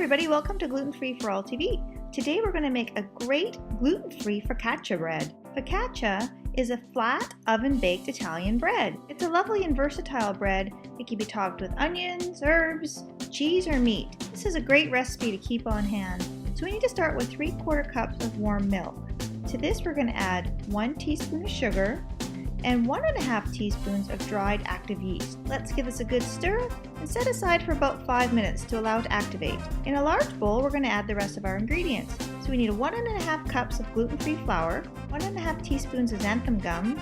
everybody, welcome to Gluten-free for All TV. Today we're going to make a great gluten-free focaccia bread. Focaccia is a flat oven-baked Italian bread. It's a lovely and versatile bread. It can be topped with onions, herbs, cheese, or meat. This is a great recipe to keep on hand. So we need to start with 3/4 cups of warm milk. To this we're going to add 1 teaspoon of sugar and 1.5 teaspoons of dried active yeast. Let's give this a good stir and set aside for about 5 minutes to allow it to activate. In a large bowl, we're going to add the rest of our ingredients. So we need 1.5 cups of gluten-free flour, 1.5 teaspoons of xanthan gum,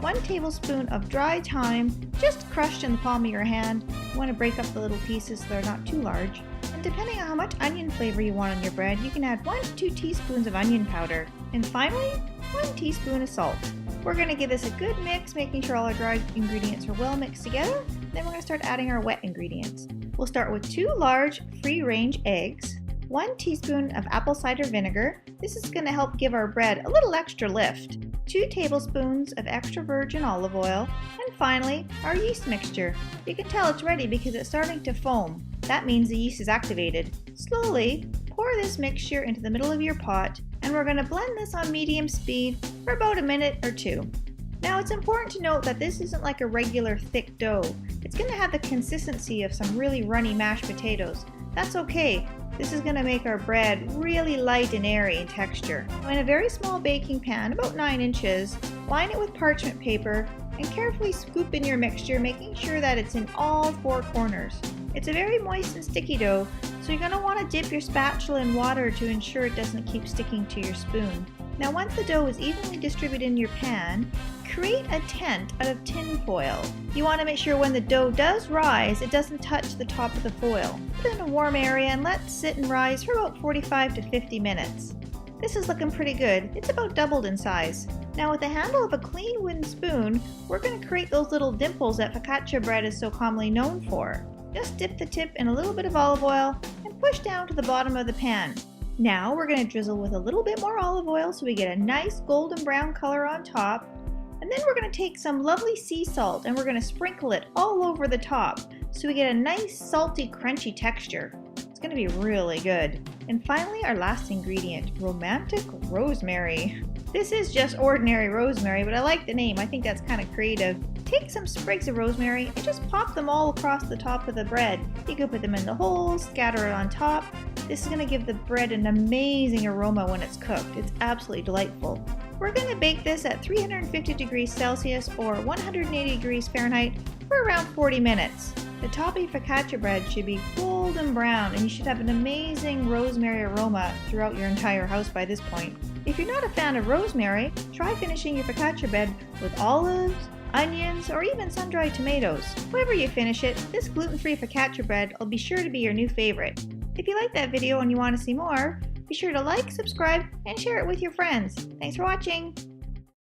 1 tablespoon of dried thyme, just crushed in the palm of your hand. You want to break up the little pieces so they're not too large. And depending on how much onion flavor you want on your bread, you can add 1 to 2 teaspoons of onion powder. And finally, 1 teaspoon of salt. We're going to give this a good mix, making sure all our dried ingredients are well mixed together. Then we're going to start adding our wet ingredients. We'll start with 2 large free-range eggs, 1 teaspoon of apple cider vinegar. This is going to help give our bread a little extra lift. 2 tablespoons of extra virgin olive oil. And finally, our yeast mixture. You can tell it's ready because it's starting to foam. That means the yeast is activated. Slowly pour this mixture into the middle of your pot, and we're going to blend this on medium speed for about a minute or 2. Now it's important to note that this isn't like a regular thick dough. It's going to have the consistency of some really runny mashed potatoes. That's okay. This is going to make our bread really light and airy in texture. In a very small baking pan, about 9 inches, line it with parchment paper and carefully scoop in your mixture, making sure that it's in all 4 corners. It's a very moist and sticky dough, so you're going to want to dip your spatula in water to ensure it doesn't keep sticking to your spoon. Now once the dough is evenly distributed in your pan, create a tent out of tin foil. You want to make sure when the dough does rise, it doesn't touch the top of the foil. Put it in a warm area and let it sit and rise for about 45 to 50 minutes. This is looking pretty good. It's about doubled in size. Now with the handle of a clean wooden spoon, we're going to create those little dimples that focaccia bread is so commonly known for. Just dip the tip in a little bit of olive oil and push down to the bottom of the pan. Now we're going to drizzle with a little bit more olive oil so we get a nice golden brown color on top. And then we're going to take some lovely sea salt and we're going to sprinkle it all over the top so we get a nice salty crunchy texture. It's going to be really good. And finally, our last ingredient, romantic rosemary. This is just ordinary rosemary, but I like the name. I think that's kind of creative. Take some sprigs of rosemary and just pop them all across the top of the bread. You can put them in the holes, scatter it on top. This is going to give the bread an amazing aroma when it's cooked. It's absolutely delightful. We're going to bake this at 350 degrees Celsius or 180 degrees Fahrenheit for around 40 minutes. The topping focaccia bread should be golden brown and you should have an amazing rosemary aroma throughout your entire house by this point. If you're not a fan of rosemary, try finishing your focaccia bread with olives, onions, or even sun-dried tomatoes. However you finish it, this gluten-free focaccia bread will be sure to be your new favorite. If you like that video and you want to see more, be sure to like, subscribe, and share it with your friends. Thanks for watching!